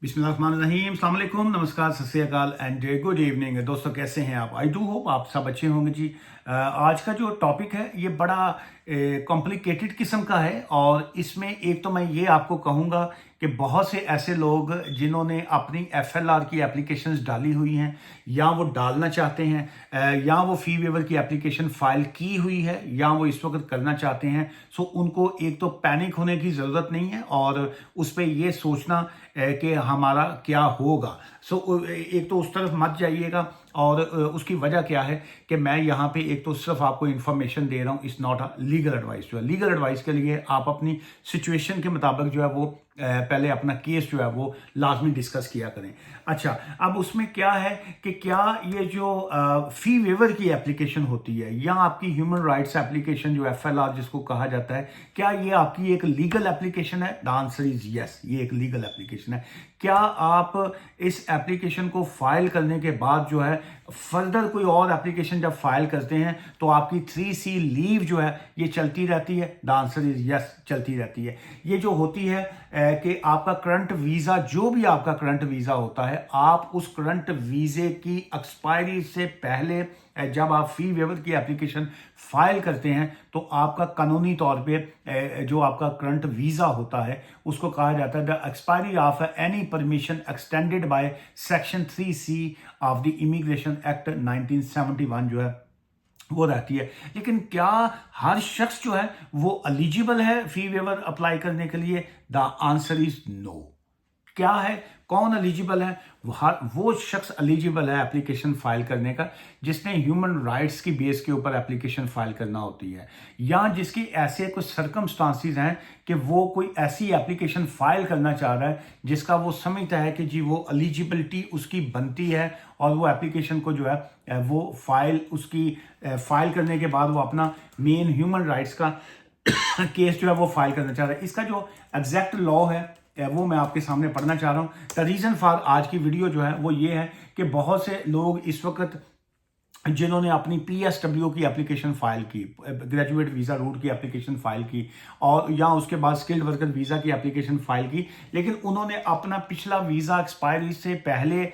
बिस्मिल्लाहिर्रहमानिर्रहीम, अस्सलाम वालेकुम, नमस्कार, सत श्री अकाल एंड गुड इवनिंग दोस्तों। कैसे हैं आप? आई डू होप आप सब अच्छे होंगे जी। आज का जो टॉपिक है ये बड़ा कॉम्प्लिकेटेड किस्म का है और इसमें एक तो मैं ये आपको कहूँगा कि बहुत से ऐसे लोग जिन्होंने अपनी एफएलआर की एप्लीकेशंस डाली हुई हैं या वो डालना चाहते हैं, या वो फी वेवर की एप्लीकेशन फाइल की हुई है या वो इस वक्त करना चाहते हैं। सो उनको एक तो पैनिक होने की ज़रूरत नहीं है और उस पर ये सोचना कि हमारा क्या होगा। सो एक तो उस तरफ मत जाइएगा। और उसकी वजह क्या है कि मैं यहाँ पे एक तो सिर्फ आपको इन्फॉर्मेशन दे रहा हूँ, it's not a legal advice. जो है लीगल एडवाइस के लिए आप अपनी सिचुएशन के मुताबिक जो है वो पहले अपना केस जो है वो लाजमी डिस्कस किया करें। अच्छा, अब उसमें क्या है कि क्या ये जो फी वेवर की एप्लीकेशन होती है या आपकी ह्यूमन राइट्स एप्लीकेशन जो एफएलआर जिसको कहा जाता है, क्या ये आपकी एक लीगल एप्लीकेशन है? द आंसर इज यस, ये एक लीगल एप्लीकेशन है। क्या आप इस एप्लीकेशन को फाइल करने के बाद जो है फर्दर कोई और एप्लीकेशन जब फाइल करते हैं तो आपकी 3C लीव जो है ये चलती रहती है? द आंसर इज यस, चलती रहती है। ये जो होती है कि आपका करंट वीज़ा, जो भी आपका करंट वीज़ा होता है, आप उस करंट वीज़े की एक्सपायरी से पहले जब आप फी वेवर की एप्लीकेशन फाइल करते हैं तो आपका कानूनी तौर पे जो आपका करंट वीज़ा होता है उसको कहा जाता है the expiry of any permission extended by section 3C of the immigration act 1971 जो है वो रहती है। लेकिन क्या हर शख्स जो है वो एलिजिबल है फी वेवर अप्लाई करने के लिए? The answer is no. क्या है, कौन एलिजिबल है? वो शख्स एलिजिबल है एप्लीकेशन फाइल करने का जिसने ह्यूमन राइट्स की बेस के ऊपर एप्लीकेशन फाइल करना होती है, या जिसकी ऐसे कुछ सर्कमस्टांसिस हैं कि वो कोई ऐसी एप्लीकेशन फाइल करना चाह रहा है जिसका वो समझता है कि जी वो एलिजिबिलिटी उसकी बनती है और वो एप्लीकेशन को जो है वो फाइल उसकी फाइल करने के बाद वो अपना मेन ह्यूमन राइट्स का केस जो है वो फाइल करना चाह रहा है। इसका जो एग्जैक्ट लॉ है वो मैं आपके सामने पढ़ना चाह रहा हूँ। द रीज़न फॉर आज की वीडियो जो है वो ये है कि बहुत से लोग इस वक्त जिन्होंने अपनी PSW की एप्लीकेशन फाइल की, ग्रेजुएट वीज़ा रूट की एप्लीकेशन फाइल की, और या उसके बाद स्किल्ड वर्कर वीज़ा की एप्लीकेशन फाइल की, लेकिन उन्होंने अपना पिछला वीज़ा एक्सपायरी से पहले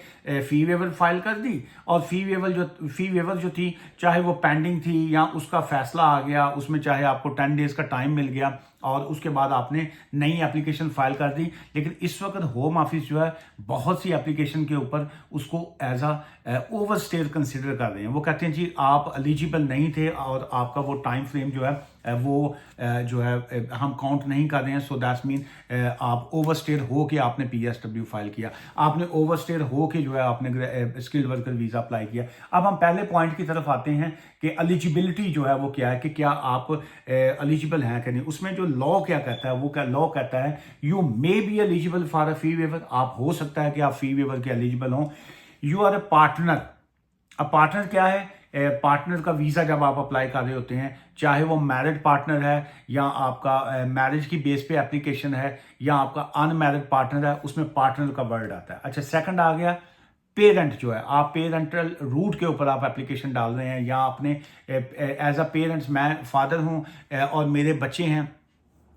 फ़ी वेवर फाइल कर दी और फ़ी वेवर जो थी, चाहे वो पेंडिंग थी या उसका फैसला आ गया, उसमें चाहे आपको 10 डेज़ का टाइम मिल गया और उसके बाद आपने नई एप्लीकेशन फाइल कर दी। लेकिन इस वक्त होम ऑफिस जो है बहुत सी एप्लीकेशन के ऊपर उसको as a overstayer consider कर रहे हैं। वो कहते हैं जी आप एलिजिबल नहीं थे और आपका वो टाइम फ्रेम जो है वो जो है हम काउंट नहीं कर रहे हैं। सो दैट्स मीन आप ओवरस्टेयर हो के आपने PSW फाइल किया, आपने ओवरस्टेयर हो के जो है आपने स्किल्ड वर्कर वीज़ा अप्लाई किया। अब हम पहले पॉइंट की तरफ आते हैं कि एलिजिबिलिटी जो है वो क्या है, कि क्या आप एलिजिबल हैं कि नहीं। उसमें जो लॉ क्या कहता है, वो क्या लॉ कहता है, you may be eligible for a fee waiver. आप हो सकता है कि आप फी वेवर के एलिजिबल हों। You are a partner. अब पार्टनर क्या है? पार्टनर का वीज़ा जब आप अप्लाई कर रहे होते हैं, चाहे वो मैरिड पार्टनर है या आपका मैरिज की बेस पे एप्लीकेशन है या आपका अनमैरिड पार्टनर है, उसमें पार्टनर का वर्ड आता है। अच्छा, सेकंड आ गया पेरेंट। जो है आप पेरेंटल रूट के ऊपर आप एप्लीकेशन डाल रहे हैं या आपने एज अ पेरेंट्स, मैं फादर हूं और मेरे बच्चे हैं,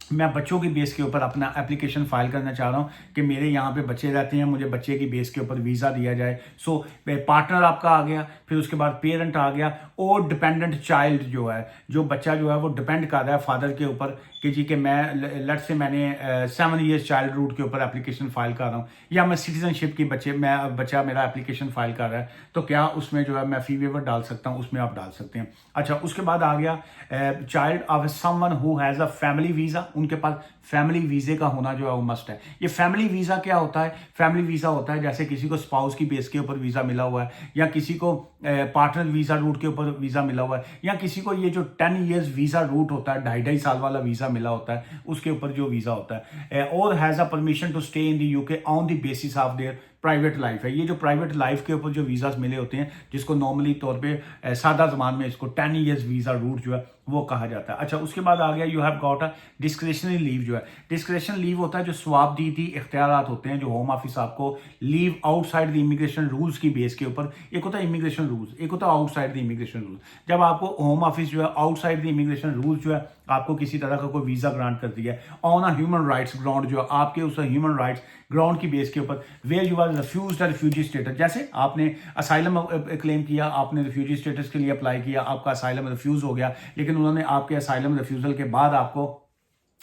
मैं बच्चों की बेस के ऊपर अपना एप्लीकेशन फाइल करना चाह रहा हूँ कि मेरे यहाँ पे बच्चे रहते हैं, मुझे बच्चे की बेस के ऊपर वीज़ा दिया जाए। सो पार्टनर आपका आ गया, फिर उसके बाद पेरेंट आ गया, और डिपेंडेंट चाइल्ड जो है, जो बच्चा जो है वो डिपेंड कर रहा है फादर के ऊपर कि जी कि मैं लेट से मैंने 7 ईयर्स चाइल्ड रूट के ऊपर एप्लीकेशन फाइल कर रहा हूँ, या मैं सिटीजनशिप की बच्चा मेरा एप्लीकेशन फाइल कर रहा है, तो क्या उसमें जो है मैं फी वेवर डाल सकता हूँ? उसमें आप डाल सकते हैं। अच्छा, उसके बाद आ गया child of someone who has a family visa. उनके पास फैमिली वीज़े का होना जो है वो मस्ट है। ये फैमिली वीज़ा क्या होता है? फैमिली वीज़ा होता है जैसे किसी को स्पाउस की बेस के ऊपर वीज़ा मिला हुआ है, या किसी को पार्टनर वीज़ा रूट के ऊपर वीज़ा मिला हुआ है, या किसी को ये जो 10 ईयर्स वीज़ा रूट होता है, 2.5 साल वाला वीज़ा मिला होता है, उसके ऊपर जो वीज़ा होता है, और has a permission to stay in the UK on the basis of their private life है। ये जो प्राइवेट लाइफ के ऊपर जो वीज़ाज मिले होते हैं, जिसको नॉर्मली तौर पे सादा ज़बान में इसको 10 ईयर्स वीज़ा रूट जो है वो कहा जाता है। अच्छा, उसके बाद आ गया you have got a discretionary leave जो है, डिस्क्रेशन लीव होता है जो स्वाबदीदी इख्तियारात होते हैं जो होम ऑफिस आपको leave outside the immigration rules की बेस के ऊपर, एक होता है इमिग्रेशन रूल्स, एक होता है आउटसाइड द इमिग्रेशन रूल्स। जब आपको होम ऑफिस जो है आउटसाइड द इमिग्रेशन रूल्स जो है आपको किसी तरह का कोई वीजा ग्रांट कर दिया है on a human rights ground, जो आपके उस ह्यूमन राइट्स ग्राउंड की बेस के ऊपर, where you are refused refugee status, जैसे आपने असाइलम क्लेम किया, आपने रिफ्यूजी स्टेटस के लिए अप्लाई किया, आपका असाइलम रिफ्यूज हो गया, लेकिन उन्होंने आपके असाइलम रिफ्यूजल के बाद आपको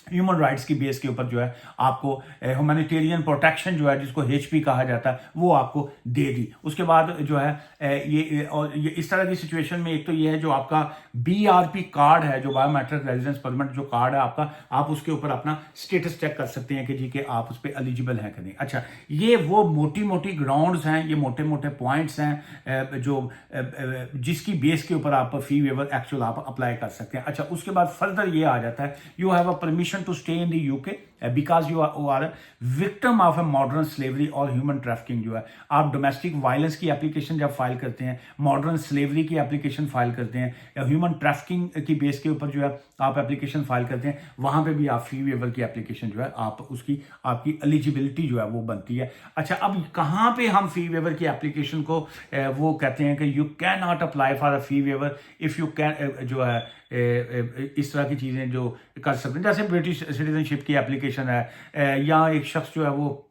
ह्यूमन राइट्स की बेस के ऊपर जो है आपको ह्यूमैनिटेरियन प्रोटेक्शन जो है जिसको एचपी कहा जाता है वो आपको दे दी। उसके बाद जो है ये इस तरह की सिचुएशन में एक तो ये है जो आपका बीआरपी कार्ड है, जो बायोमेट्रिक रेजिडेंस परमिट जो कार्ड है आपका, आप उसके ऊपर अपना स्टेटस चेक कर सकते हैं कि जी के आप उस पर एलिजिबल हैं कि नहीं। अच्छा, ये वो मोटी मोटी ग्राउंड्स हैं, ये मोटे मोटे पॉइंट्स हैं जो जिसकी बेस के ऊपर आप फी वेवर एक्चुअल आप अप्लाई कर सकते हैं। अच्छा, उसके बाद फर्दर ये आ जाता है you have a permission to stay in the UK because you are a victim of a modern slavery और human trafficking। जो है आप डोमेस्टिक वायलेंस की एप्लीकेशन जब फाइल करते हैं, मॉडर्न स्लेवरी की एप्लीकेशन फाइल करते हैं, या ह्यूमन ट्रैफिकिंग की बेस के ऊपर जो है आप एप्लीकेशन फाइल करते हैं, वहां पे भी आप फी वेवर की एप्लीकेशन जो है आप उसकी आपकी एलिजिबिलिटी जो है वो बनती है। अच्छा, अब कहाँ पे हम फी वेवर की एप्लीकेशन को वो कहते हैं कि you can not apply for a fee waiver if you can जो है इस तरह की चीज़ें जो कर सकते हैं, जैसे ब्रिटिश सिटीजनशिप की एप्लीकेशन है, या एक शख्स जो है वो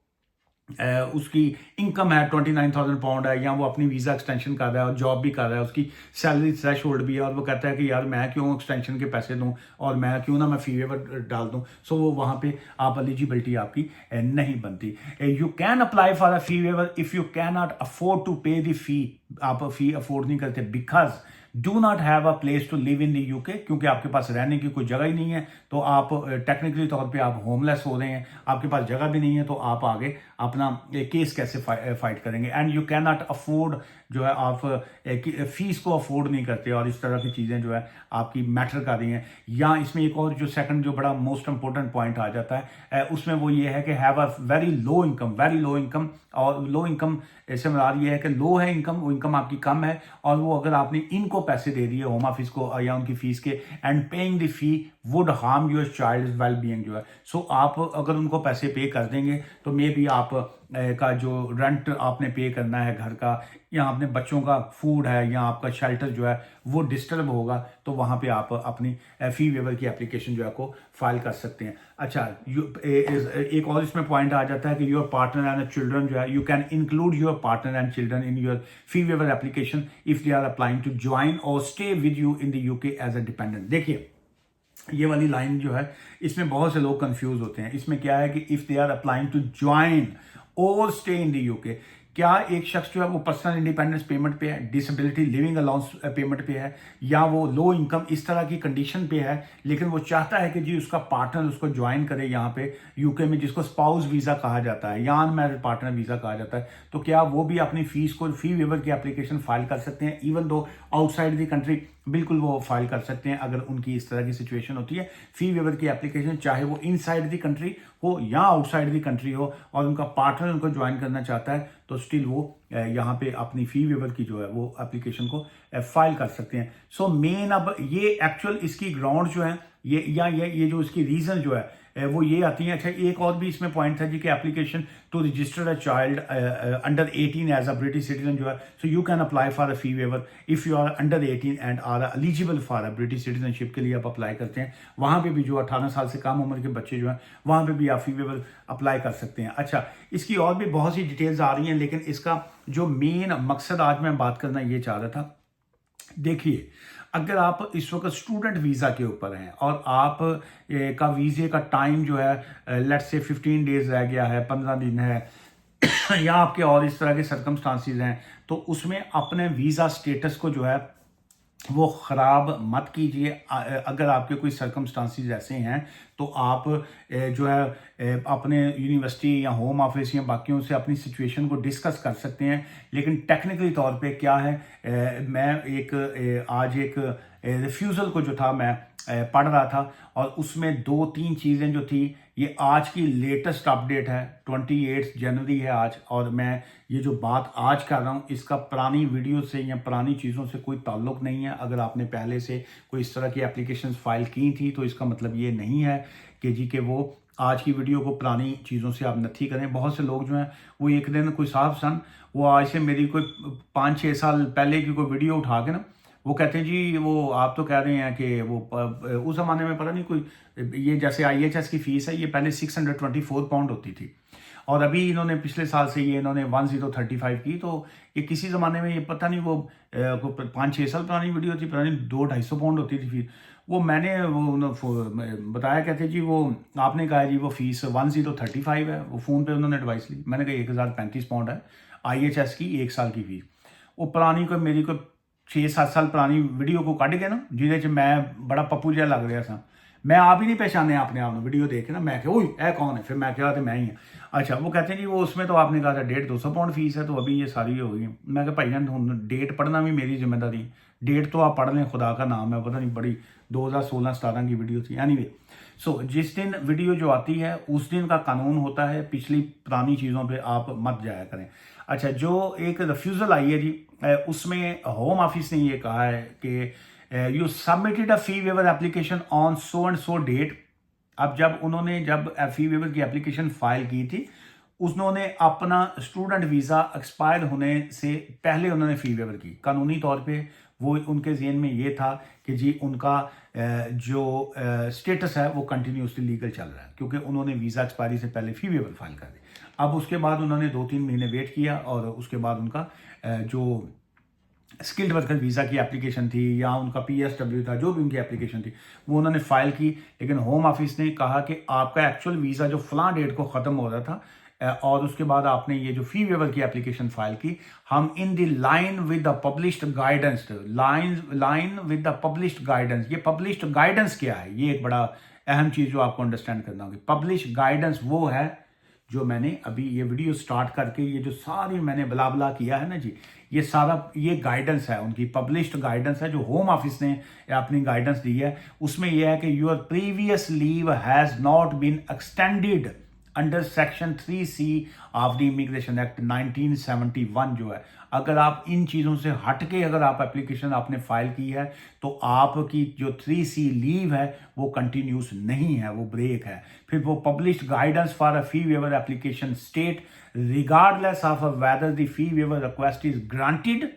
उसकी इनकम है 29,000 पाउंड है, या वो अपनी वीज़ा एक्सटेंशन कर रहा है और जॉब भी कर रहा है, उसकी सैलरी थ्रेश होल्ड भी है, और वो कहता है कि यार मैं क्यों एक्सटेंशन के पैसे दूं और मैं क्यों ना मैं फी वेवर डाल दूं, सो वो वहाँ पे आप एलिजिबिलिटी आपकी नहीं बनती। You can apply for a fee waiver if you can not afford to pay the fee, आप फी अफोर्ड नहीं करते because do not have a place to live in the UK, क्योंकि आपके पास रहने की कोई जगह ही नहीं है, तो आप टेक्निकली तौर पे आप होमलेस हो रहे हैं, आपके पास जगह भी नहीं है, तो आप आगे अपना केस कैसे फाइट करेंगे। And you can not afford जो है आप फीस को अफोर्ड नहीं करते, और इस तरह की चीज़ें जो है आपकी मैटर कर रही हैं। या इसमें एक और जो सेकंड जो बड़ा मोस्ट इंपॉर्टेंट पॉइंट आ जाता है उसमें वो ये है कि have a very low income, और लो इनकम ऐसे मुराद ये है कि लो है इनकम, वो इनकम आपकी कम है, और वो अगर आपने इनको पैसे दे दिए होम ऑफिस को या उनकी फीस के, and paying the fee would harm your child well being जो है, सो आप अगर उनको पैसे पे कर देंगे तो मे बी आप का जो रेंट आपने पे करना है घर का, या अपने बच्चों का फूड है, या आपका शेल्टर जो है वो डिस्टर्ब होगा, तो वहाँ पे आप अपनी फी वेवर की एप्लीकेशन जो है को फाइल कर सकते हैं। अच्छा, एक और इसमें पॉइंट आ जाता है कि योर पार्टनर एंड चिल्ड्रन जो है, you can include your partner and children in your fee waiver application if they are applying to join और stay with you in the UK as a dependent. देखिए, ये वाली line जो है इसमें बहुत से लोग कंफ्यूज होते हैं। इसमें क्या है कि if they are applying to join और स्टे इन द यूके, क्या एक शख्स जो है वो पर्सनल इंडिपेंडेंस पेमेंट पे है, डिसेबिलिटी लिविंग अलाउंस पेमेंट पे है, या वो लो इनकम इस तरह की कंडीशन पे है, लेकिन वो चाहता है कि जी उसका पार्टनर उसको ज्वाइन करे यहाँ पे यूके में, जिसको स्पाउस वीज़ा कहा जाता है या अनमैरिड पार्टनर वीज़ा कहा जाता है, तो क्या वो भी अपनी फीस को फी वेवर की एप्लीकेशन फाइल कर सकते हैं even though outside the country? बिल्कुल वो फाइल कर सकते हैं अगर उनकी इस तरह की सिचुएशन होती है। फी वेवर की एप्लीकेशन चाहे वो इनसाइड द कंट्री हो या आउटसाइड द कंट्री हो, और उनका पार्टनर उनको ज्वाइन करना चाहता है, तो स्टिल वो यहाँ पे अपनी फी वेवर की जो है वो एप्लीकेशन को फाइल कर सकते हैं। सो मेन अब ये एक्चुअल इसकी ग्राउंड जो है ये जो इसकी रीजन जो है वो ये आती है। अच्छा, एक और भी इसमें पॉइंट था जी कि application to register a child under 18 as a British citizen जो है, so you can apply for a fee waiver if you are under 18 and are eligible for a British citizenship के लिए आप अप्लाई करते हैं। वहाँ पे भी जो 18 साल से कम उम्र के बच्चे जो हैं वहाँ पे भी आप फी वेवर अप्लाई कर सकते हैं। अच्छा, इसकी और भी बहुत सी डिटेल्स आ रही हैं, लेकिन इसका जो मेन मकसद आज मैं बात करना ये चाह रहा था, देखिए अगर आप इस वक्त स्टूडेंट वीज़ा के ऊपर हैं और आप का वीज़े का टाइम जो है लेट्स से 15 डेज रह गया है, 15 दिन है या आपके और इस तरह के सर्कमस्टांसिस हैं, तो उसमें अपने वीज़ा स्टेटस को जो है वो ख़राब मत कीजिए। अगर आपके कोई सर्कमस्टांसिस ऐसे हैं तो आप जो है अपने यूनिवर्सिटी या होम ऑफिस या बाकियों से अपनी सिचुएशन को डिस्कस कर सकते हैं। लेकिन टेक्निकली तौर पे क्या है, मैं आज एक रिफ्यूज़ल को जो था मैं पढ़ रहा था, और उसमें 2-3 चीज़ें जो थी, ये आज की लेटेस्ट अपडेट है, 28 जनवरी है आज, और मैं ये जो बात आज कर रहा हूँ इसका पुरानी वीडियो से या पुरानी चीज़ों से कोई ताल्लुक नहीं है। अगर आपने पहले से कोई इस तरह की एप्लीकेशन फाइल की थी तो इसका मतलब ये नहीं है कि जी कि वो आज की वीडियो को पुरानी चीज़ों से आप नथी करें। बहुत से लोग जो हैं वो एक दिन कोई साहब सन वो आज से मेरी कोई 5-6 साल पहले की कोई वीडियो उठा के ना वो कहते हैं जी वो आप तो कह रहे हैं कि वो उस ज़माने में पता नहीं कोई ये जैसे IHS की फ़ीस है ये पहले 624 पाउंड होती थी और अभी इन्होंने पिछले साल से ये इन्होंने 1035 की। तो ये किसी ज़माने में ये पता नहीं वो 5-6 साल पुरानी वीडियो थी, पता नहीं 200-250 पाउंड होती थी फीस। वो मैंने बताया कहते जी वो आपने कहा जी वो फीस 1035 है। वो फ़ोन पे उन्होंने एडवाइस ली, मैंने कहा 1035 पाउंड है IHS की 1 साल की फीस। वो पुरानी कोई मेरी कोई 6-7 साल पुरानी वीडियो को कढ़ के ना जिहदे मैं बड़ा पप्पू जिहा लग रहा था, मैं आप ही नहीं पहचाने अपने आप वीडियो देख के ना, मैं ओए ऐ कौन है, फिर मैं कहा तो मैं ही हाँ। अच्छा वो कहते हैं जी वो उसमें तो आपने कहा था 150-200 पाउंड फीस है, तो अभी ये सारी हो गई। मैं कहा भाईजान डेट पढ़ना भी मेरी जिम्मेदारी, डेट तो आप पढ़ लें, खुदा का नाम है, पता नहीं बड़ी 2016-17 की वीडियो थी। एनीवे सो जिस दिन वीडियो जो आती है उस दिन का कानून होता है, पिछली पुरानी चीज़ों पर आप मत जाया करें। अच्छा जो एक रिफ्यूज़ल आई है जी उसमें होम ऑफिस ने ये कहा है कि you submitted a fee waiver application on so and so date. अब जब फी वेवर की एप्लीकेशन फाइल की थी उन्होंने अपना स्टूडेंट वीज़ा एक्सपायर होने से पहले उन्होंने फी वेवर की। कानूनी तौर पे वो उनके ज़हन में ये था कि जी उनका जो स्टेटस है वो कंटिन्यूसली लीगल चल रहा है क्योंकि उन्होंने वीज़ा एक्सपायरी से पहले फी वेवर फाइल कर दी। अब उसके बाद उन्होंने 2-3 महीने वेट किया और उसके बाद उनका जो स्किल्ड वर्कर वीज़ा की एप्लीकेशन थी या उनका PSW था, जो भी उनकी एप्लीकेशन थी वो उन्होंने फाइल की। लेकिन होम ऑफिस ने कहा कि आपका एक्चुअल वीज़ा जो फलां डेट को ख़त्म हो रहा था और उसके बाद आपने ये जो फी वेवर की एप्लीकेशन फाइल की, हम in the line with the published guidance, line with the published guidance. ये पब्लिश्ड गाइडेंस क्या है, ये एक बड़ा अहम चीज़ जो आपको अंडरस्टैंड करना होगी। पब्लिश्ड गाइडेंस वो है जो मैंने अभी ये वीडियो स्टार्ट करके ये जो सारी मैंने बला किया है ना जी, ये सारा ये गाइडेंस है, उनकी पब्लिश्ड गाइडेंस है जो होम ऑफिस ने अपनी गाइडेंस दी है। उसमें यह है कि your previous leave has not been extended under section 3C of the immigration act 1971 जो है, अगर आप इन चीज़ों से हट के अगर आप एप्लीकेशन आपने फाइल की है तो आपकी जो 3C लीव है वो कंटिन्यूस नहीं है, वो ब्रेक है। फिर वो published guidance for a fee waiver application state regardless of whether the fee waiver request is granted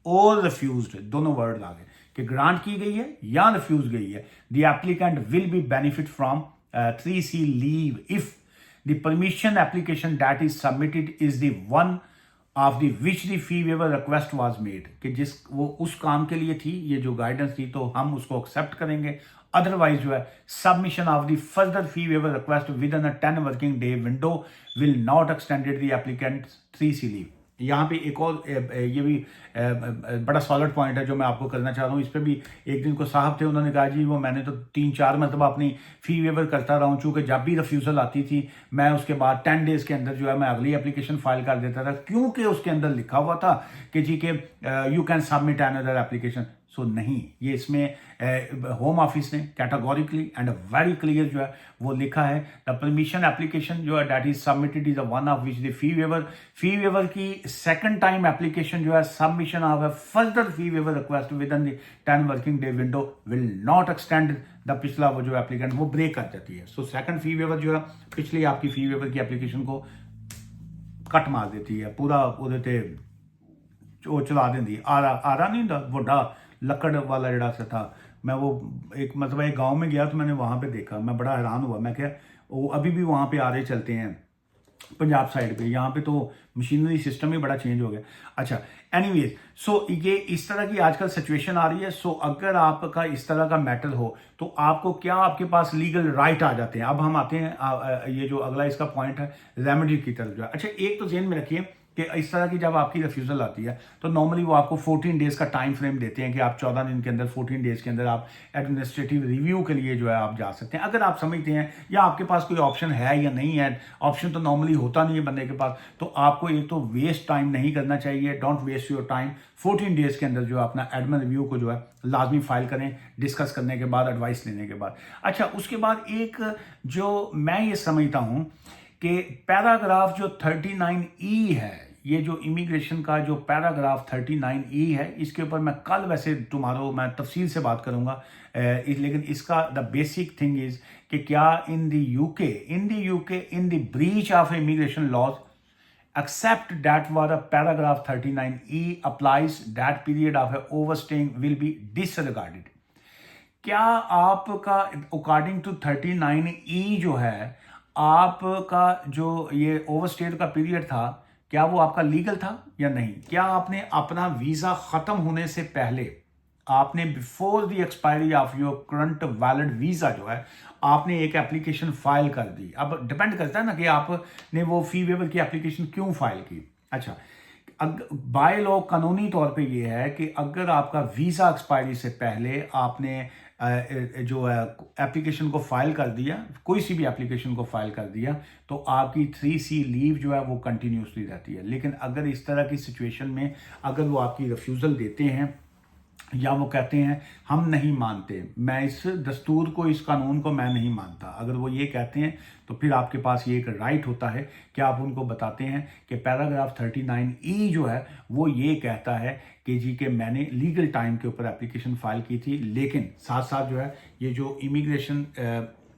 और रिफ्यूज्ड, दोनों वर्ड आ गए कि ग्रांट की गई है या रिफ्यूज गई है। The applicant will be benefit from 3C leave if the permission application that is submitted is the one of the which the fee waiver request was made, कि जिस वो उस काम के लिए थी ये जो गाइडेंस थी तो हम उसको एक्सेप्ट करेंगे। अदरवाइज जो है submission of the further fee waiver request within a 10 working day window will not extended the applicant 3C leave. यहाँ पे एक और ये भी बड़ा सॉलिड पॉइंट है जो मैं आपको करना चाह रहा हूँ। इस पर भी एक दिन को साहब थे, उन्होंने कहा जी वो मैंने तो 3-4 मरतबा अपनी फ़ी वेवर करता रहा हूँ, चूँकि जब भी रिफ्यूज़ल आती थी मैं उसके बाद 10 डेज़ के अंदर जो है मैं अगली एप्लीकेशन फाइल कर देता था क्योंकि उसके अंदर लिखा हुआ था कि जी के you can submit another application. So नहीं, ये इसमें होम ऑफिस ने कैटेगोरिकली एंड वेरी क्लियर जो है वो लिखा है द परमिशन एप्लीकेशन जो है that is submitted is one of which the fee waiver की सेकंड टाइम एप्लीकेशन जो है submission of a further fee waiver request within the 10 working day window will not extend the पिछला वो जो applicant वो break कर जाती है। सो सेकंड फी वेवर जो है पिछली आपकी फी वेवर की एप्लीकेशन को कट मार देती है, पूरा उहदे ते चला देंदी। आरा नहीं होंदा वड्डा लकड़ वाला जड़ा सा था, मैं वो एक मतलब एक गांव में गया तो मैंने वहाँ पे देखा, मैं बड़ा हैरान हुआ। मैं क्या वो अभी भी वहाँ पे आरे चलते हैं पंजाब साइड पे, यहाँ पे तो मशीनरी सिस्टम ही बड़ा चेंज हो गया। अच्छा एनीवेज सो ये इस तरह की आजकल सिचुएशन आ रही है। सो अगर आपका इस तरह का मैटर हो तो आपको क्या आपके पास लीगल राइट आ जाते हैं। अब हम आते हैं ये जो अगला इसका पॉइंट है रेमेडी की तरफ जो है। अच्छा एक तो ज़हन में रखिए कि इस तरह की जब आपकी रिफ्यूज़ल आती है तो नॉर्मली वो आपको 14 डेज़ का टाइम फ्रेम देते हैं कि आप 14 दिन के अंदर 14 डेज़ के अंदर आप एडमिनिस्ट्रेटिव रिव्यू के लिए जो है आप जा सकते हैं। अगर आप समझते हैं या आपके पास कोई ऑप्शन है या नहीं है, ऑप्शन तो नॉर्मली होता नहीं है बंदे के पास, तो आपको एक तो वेस्ट टाइम नहीं करना चाहिए। Don't waste your time. 14 days के अंदर जो है अपना एडमिन रिव्यू को जो है लाजमी फाइल करें, डिस्कस करने के बाद, एडवाइस लेने के बाद। अच्छा उसके बाद एक जो मैं ये समझता हूँ कि पैराग्राफ जो 39E है ये जो इमिग्रेशन का जो पैराग्राफ 39E है, इसके ऊपर मैं कल वैसे टुमारो मैं तफसील से बात करूंगा, लेकिन इसका द बेसिक थिंग इज कि क्या in the UK in the breach of immigration laws except that was a paragraph 39E applies, that period of overstaying will be disregarded. क्या आपका अकॉर्डिंग टू 39E जो है, आपका जो ये ओवरस्टेड का पीरियड था, क्या वो आपका लीगल था या नहीं? क्या आपने अपना वीज़ा ख़त्म होने से पहले, आपने before the expiry of your current valid visa जो है, आपने एक एप्लीकेशन फाइल कर दी? अब डिपेंड करता है ना कि आपने वो फी वेवर की एप्लीकेशन क्यों फाइल की। अच्छा, बाय लॉ कानूनी तौर पे ये है कि अगर आपका वीज़ा एक्सपायरी से पहले आपने जो है एप्लीकेशन को फाइल कर दिया, कोई सी भी एप्लीकेशन को फाइल कर दिया, तो आपकी 3C लीव जो है वो कंटिन्यूसली रहती है। लेकिन अगर इस तरह की सिचुएशन में अगर वो आपकी रिफ्यूज़ल देते हैं या वो कहते हैं हम नहीं मानते, मैं इस दस्तूर को, इस कानून को मैं नहीं मानता, अगर वो ये कहते हैं तो फिर आपके पास ये एक राइट होता है कि आप उनको बताते हैं कि पैराग्राफ 39E जो है वो ये कहता है कि जी कि मैंने लीगल टाइम के ऊपर एप्लीकेशन फाइल की थी, लेकिन साथ साथ जो है ये जो इमिग्रेशन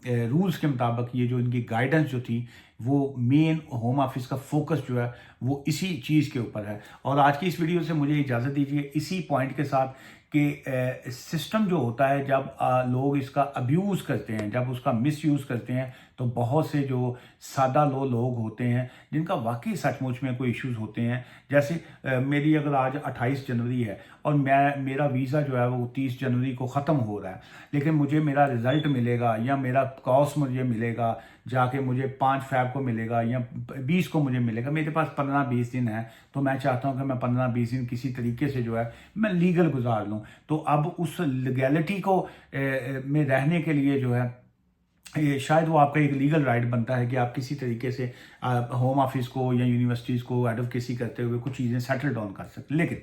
रूल्स के मुताबिक ये जो इनकी गाइडेंस जो थी वो मेन होम ऑफिस का फोकस जो है वो इसी चीज़ के ऊपर है। और आज की इस वीडियो से मुझे इजाज़त दीजिए इसी पॉइंट के साथ कि सिस्टम जो होता है जब लोग इसका अब्यूज़ करते हैं, जब उसका मिसयूज़ करते हैं, तो बहुत से जो सादा लोग होते हैं जिनका वाकई सचमुच में कोई इश्यूज़ होते हैं। जैसे मेरी अगर आज 28 जनवरी है और मेरा वीज़ा जो है वो 30 जनवरी को ख़त्म हो रहा है, लेकिन मुझे मेरा रिज़ल्ट मिलेगा या मेरा कॉर्स मुझे मिलेगा जाके, मुझे 5 फ़रवरी को मिलेगा या 20 को मुझे मिलेगा, मेरे पास 15-20 दिन है, तो मैं चाहता हूं कि मैं 15-20 दिन किसी तरीके से जो है मैं लीगल गुजार लूं। तो अब उस लीगैलिटी को में रहने के लिए जो है ये शायद वो आपका एक लीगल राइट बनता है कि आप किसी तरीके से होम ऑफिस को या यूनिवर्सिटीज़ को एडवोकेसी करते हुए कुछ चीज़ें सेटल डाउन कर सकते। लेकिन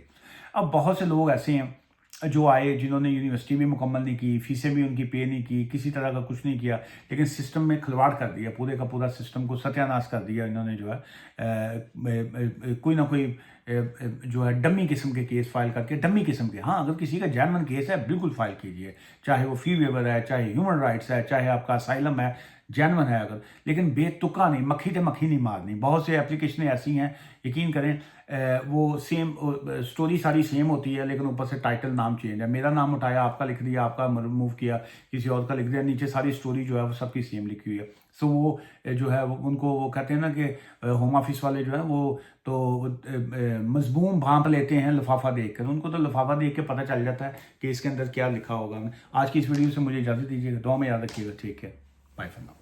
अब बहुत से लोग ऐसे हैं जो आए जिन्होंने यूनिवर्सिटी भी मुकम्मल नहीं की, फीसें भी उनकी पे नहीं की, किसी तरह का कुछ नहीं किया, लेकिन सिस्टम में खिलवाड़ कर दिया, पूरे का पूरा सिस्टम को सत्यानाश कर दिया इन्होंने जो है कोई ना कोई जो है डमी किस्म के केस फाइल करके, डमी किस्म के। हाँ, अगर किसी का जेन्युइन केस है बिल्कुल फाइल कीजिए, चाहे वो फी वेवर है, चाहे ह्यूमन राइट्स है, चाहे आपका असाइलम है, जेन्युइन है अगर, लेकिन बेतुका नहीं, मक्खी से मक्खी नहीं मारनी। बहुत से एप्लीकेशनें ऐसी हैं, यकीन करें वो सेम स्टोरी सारी सेम होती है, लेकिन ऊपर से टाइटल नाम चेंज है, मेरा नाम उठाया, आपका लिख दिया, आपका रिमूव किया, किसी और का लिख दिया, नीचे सारी स्टोरी जो है वो सबकी सेम लिखी हुई है। सो वो जो है उनको वो कहते हैं ना कि होम ऑफिस वाले जो है वो तो मजबूम भांप लेते हैं लिफाफा देखकर, उनको तो लिफाफा देख के पता चल जाता है कि इसके अंदर क्या लिखा होगा। आज की इस वीडियो से मुझे इजाज़त दीजिएगा, दुआ में याद रखिएगा। ठीक है, बाय फॉर नाउ।